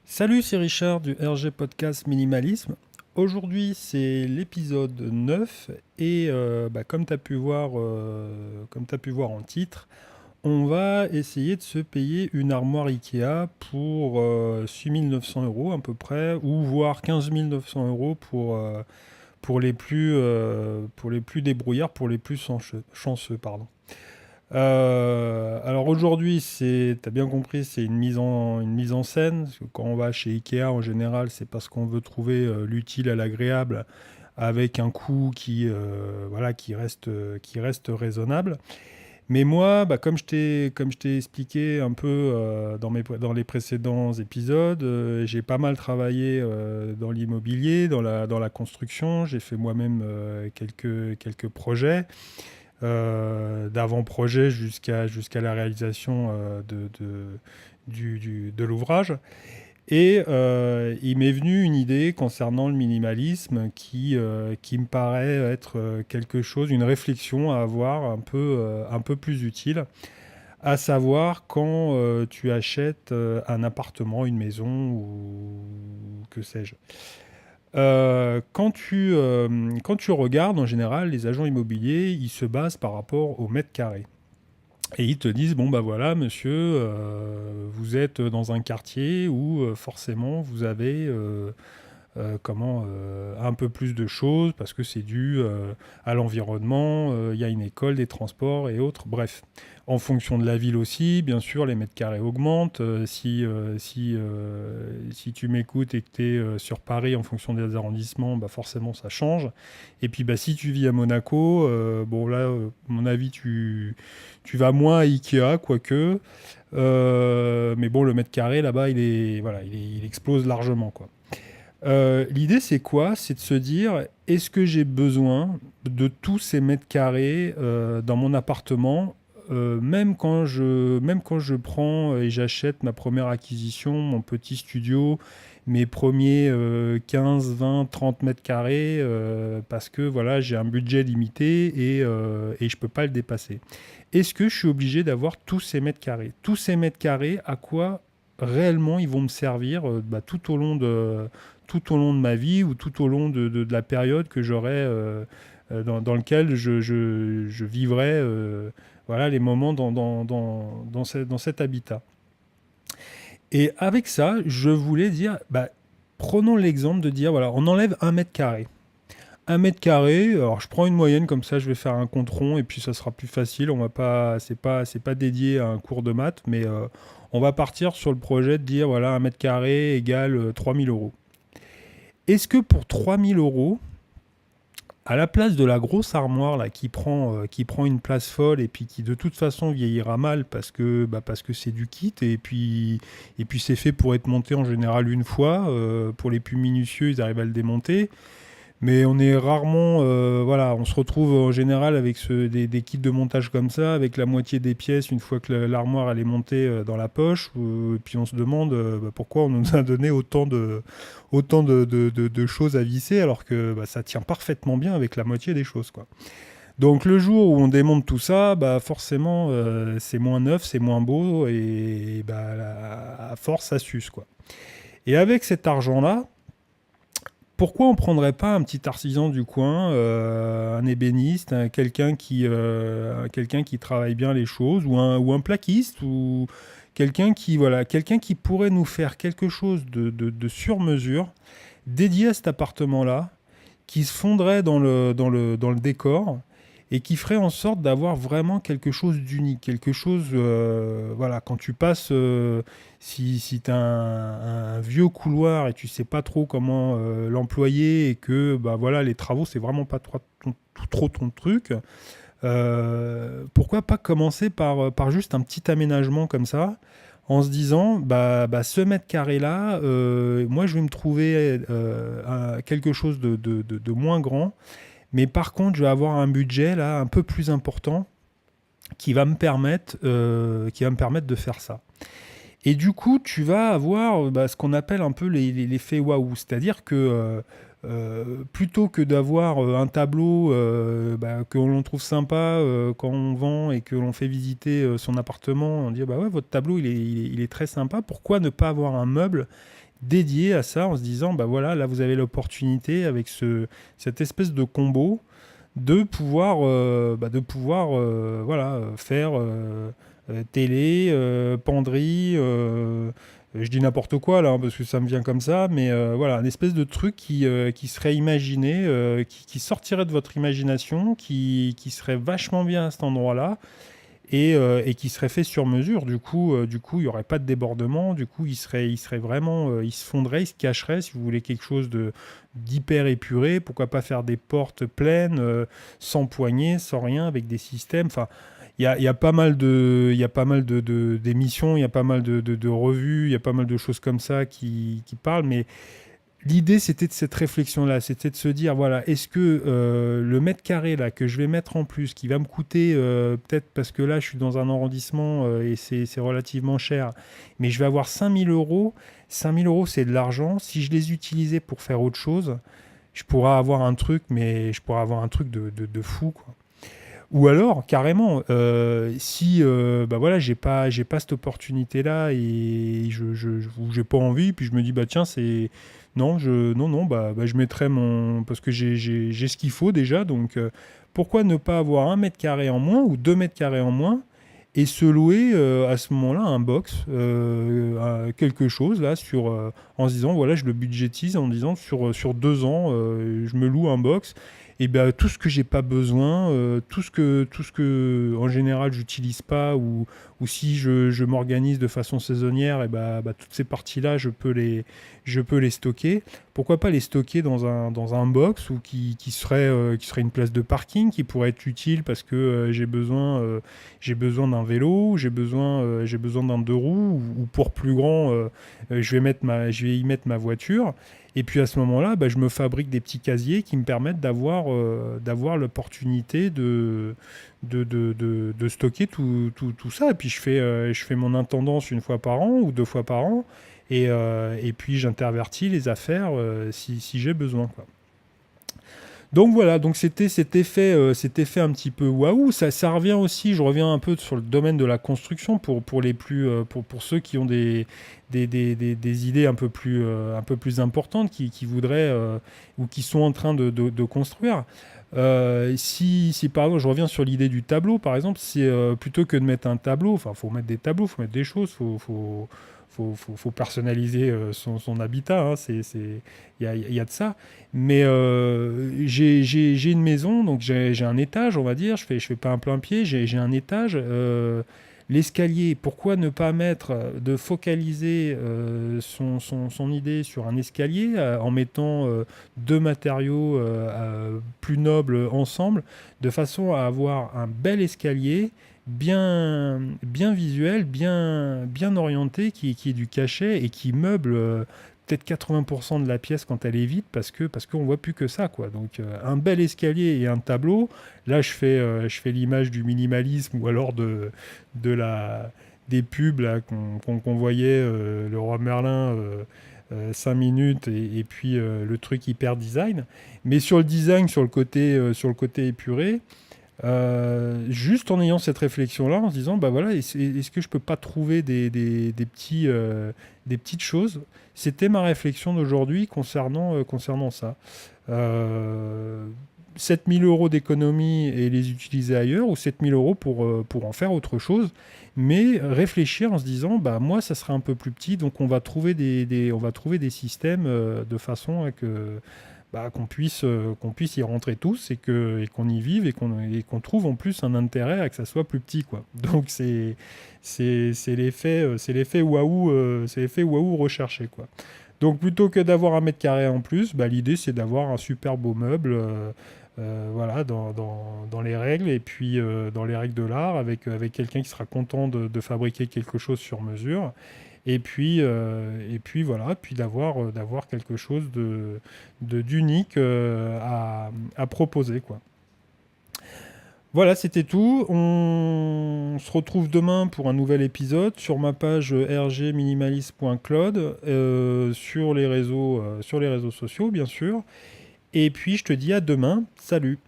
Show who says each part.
Speaker 1: Salut, c'est Richard du RG Podcast Minimalisme. Aujourd'hui, c'est l'épisode 9 et comme tu as pu voir, en titre, on va essayer de se payer une armoire Ikea pour 6 900 euros à peu près, ou voire 15 900 euros pour les plus débrouillards, pour les plus chanceux, pardon. Alors aujourd'hui, t'as bien compris, c'est une mise en scène. Parce que quand on va chez Ikea, en général, c'est parce qu'on veut trouver l'utile à l'agréable avec un coût qui reste raisonnable. Mais moi, comme je t'ai expliqué un peu dans les précédents épisodes, j'ai pas mal travaillé dans l'immobilier, dans la construction. J'ai fait moi-même quelques projets d'avant-projet jusqu'à la réalisation de l'ouvrage. Et il m'est venu une idée concernant le minimalisme qui me paraît être quelque chose, une réflexion à avoir un peu plus utile, à savoir quand tu achètes un appartement, une maison ou que sais-je. Quand tu regardes, en général, les agents immobiliers, ils se basent par rapport au mètre carré. Et ils te disent, bon bah voilà, monsieur, vous êtes dans un quartier où forcément vous avez un peu plus de choses parce que c'est dû à l'environnement, il y a une école, des transports et autres. Bref, en fonction de la ville aussi, bien sûr, les mètres carrés augmentent. Si tu m'écoutes et que tu es sur Paris, en fonction des arrondissements, bah forcément ça change. Et puis bah, si tu vis à Monaco, bon là, à mon avis, tu vas moins à Ikea, quoique. Mais bon, le mètre carré là-bas, il explose largement, quoi. L'idée, c'est quoi? C'est de se dire, est-ce que j'ai besoin de tous ces mètres carrés dans mon appartement, même quand je prends et j'achète ma première acquisition, mon petit studio, mes premiers 15, 20, 30 mètres carrés, parce que voilà, j'ai un budget limité et je ne peux pas le dépasser. Est-ce que je suis obligé d'avoir tous ces mètres carrés? Tous ces mètres carrés, à quoi réellement ils vont me servir tout au long de ma vie ou tout au long de la période que j'aurai dans lequel je vivrai voilà, les moments dans cet habitat. Et avec ça, je voulais dire, bah, prenons l'exemple de dire, voilà, on enlève un mètre carré. Un mètre carré, alors je prends une moyenne comme ça, je vais faire un compte rond et puis ça sera plus facile. On va pas, c'est pas dédié à un cours de maths, mais on va partir sur le projet de dire voilà, un mètre carré égale 3000 euros. Est-ce que pour 3000 euros, à la place de la grosse armoire là, qui prend une place folle et puis qui de toute façon vieillira mal parce que c'est du kit et puis c'est fait pour être monté en général une fois, pour les plus minutieux ils arrivent à le démonter. Mais on est rarement, voilà, on se retrouve en général avec des kits de montage comme ça, avec la moitié des pièces une fois que l'armoire elle est montée dans la poche, et puis on se demande pourquoi on nous a donné autant de choses à visser alors que ça tient parfaitement bien avec la moitié des choses, quoi. Donc le jour où on démonte tout ça, bah forcément c'est moins neuf, c'est moins beau et bah, à force ça s'use, quoi. Et avec cet argent-là, pourquoi on prendrait pas un petit artisan du coin, un ébéniste, quelqu'un qui travaille bien les choses, ou un plaquiste, ou quelqu'un qui pourrait nous faire quelque chose de sur mesure, dédié à cet appartement-là, qui se fondrait dans le décor et qui ferait en sorte d'avoir vraiment quelque chose d'unique, quelque chose, voilà, quand tu passes, si tu as un vieux couloir et tu sais pas trop comment l'employer et que bah, voilà, les travaux, c'est vraiment pas trop ton truc, pourquoi pas commencer par juste un petit aménagement comme ça en se disant, ce mètre carré-là, moi je vais me trouver quelque chose de moins grand, mais par contre je vais avoir un budget là un peu plus important qui va me permettre de faire ça. Et du coup, tu vas avoir ce qu'on appelle un peu l'effet waouh, c'est-à-dire que plutôt que d'avoir un tableau que l'on trouve sympa quand on vend et que l'on fait visiter son appartement, on dit bah ouais, votre tableau il est très sympa, pourquoi ne pas avoir un meuble dédié à ça, en se disant, bah voilà, là vous avez l'opportunité avec cette espèce de combo de pouvoir voilà, faire télé, penderie, je dis n'importe quoi là, hein, parce que ça me vient comme ça, mais voilà, une espèce de truc qui serait imaginé, qui sortirait de votre imagination, qui serait vachement bien à cet endroit-là, et qui serait fait sur mesure. Du coup, il n'y aurait pas de débordement. Du coup, il serait vraiment, il se fondrait, il se cacherait. Si vous voulez quelque chose d'hyper épuré, pourquoi pas faire des portes pleines, sans poignée, sans rien, avec des systèmes. Enfin, il y a pas mal d'émissions, il y a pas mal de revues, il y a pas mal de choses comme ça qui parlent, mais l'idée, c'était de cette réflexion-là, c'était de se dire, voilà, est-ce que le mètre carré là, que je vais mettre en plus, qui va me coûter, peut-être parce que là, je suis dans un arrondissement et c'est relativement cher, mais je vais avoir 5 000 euros. 5 000 euros, c'est de l'argent. Si je les utilisais pour faire autre chose, je pourrais avoir un truc, mais je pourrais avoir un truc de fou, quoi. Ou alors, carrément, si bah voilà, j'ai pas cette opportunité-là et ou j'ai pas envie, puis je me dis, bah tiens, c'est. Non, non, bah, je mettrai mon. Parce que j'ai ce qu'il faut déjà, donc pourquoi ne pas avoir 1 mètre carré en moins ou 2 mètres carrés en moins et se louer à ce moment-là un box, quelque chose là, en se disant, voilà, je le budgétise en disant sur 2 ans, je me loue un box et ben tout ce que j'ai pas besoin, tout ce que en général j'utilise pas ou si je m'organise de façon saisonnière, et bah, toutes ces parties-là je peux les stocker. Pourquoi pas les stocker dans un box ou qui serait une place de parking qui pourrait être utile parce que j'ai besoin d'un vélo, j'ai besoin d'un deux roues ou pour plus grand, je vais y mettre ma voiture. Et puis à ce moment-là, bah, je me fabrique des petits casiers qui me permettent d'avoir l'opportunité de stocker tout ça. Et puis je fais mon intendance une fois par an ou 2 fois par an. Et puis j'intervertis les affaires si j'ai besoin, quoi. Donc voilà, donc c'était cet effet un petit peu waouh. Ça revient aussi, je reviens un peu sur le domaine de la construction pour ceux qui ont des idées un peu plus importantes, qui voudraient ou qui sont en train de construire. Si par exemple, je reviens sur l'idée du tableau, par exemple, c'est plutôt que de mettre un tableau, enfin, faut mettre des tableaux, faut mettre des choses, faut personnaliser son habitat, hein, il y a de ça. Mais j'ai une maison, donc j'ai un étage, on va dire. Je fais pas un plein pied, j'ai un étage. L'escalier, pourquoi ne pas de focaliser son idée sur un escalier en mettant 2 matériaux plus nobles ensemble, de façon à avoir un bel escalier bien, bien visuel, bien orienté, qui est du cachet et qui meuble peut-être 80% de la pièce quand elle est vide parce qu'on voit plus que ça, quoi. Donc un bel escalier et un tableau. Là, je fais l'image du minimalisme ou alors des pubs là, qu'on voyait, le roi Merlin. 5 minutes et puis le truc hyper design, mais sur le design, sur le côté épuré, juste en ayant cette réflexion-là, en se disant, bah voilà, est-ce que je peux pas trouver des petites choses. C'était ma réflexion d'aujourd'hui concernant ça. Euh, 7 000 euros d'économie et les utiliser ailleurs, ou 7 000 euros pour en faire autre chose, mais réfléchir en se disant, bah moi, ça sera un peu plus petit, donc on va trouver des systèmes de façon à que qu'on puisse y rentrer tous et qu'on y vive et qu'on trouve en plus un intérêt à que ça soit plus petit, quoi. Donc c'est l'effet waouh, recherché, quoi. Donc plutôt que d'avoir 1 mètre carré en plus, bah, l'idée c'est d'avoir un super beau meuble, voilà, dans les règles, et puis dans les règles de l'art, avec quelqu'un qui sera content de fabriquer quelque chose sur mesure. Et puis voilà, puis d'avoir quelque chose d'unique à proposer, quoi. Voilà, c'était tout. On se retrouve demain pour un nouvel épisode sur ma page rgminimalist.cloud, sur les réseaux sociaux, bien sûr. Et puis je te dis à demain. Salut!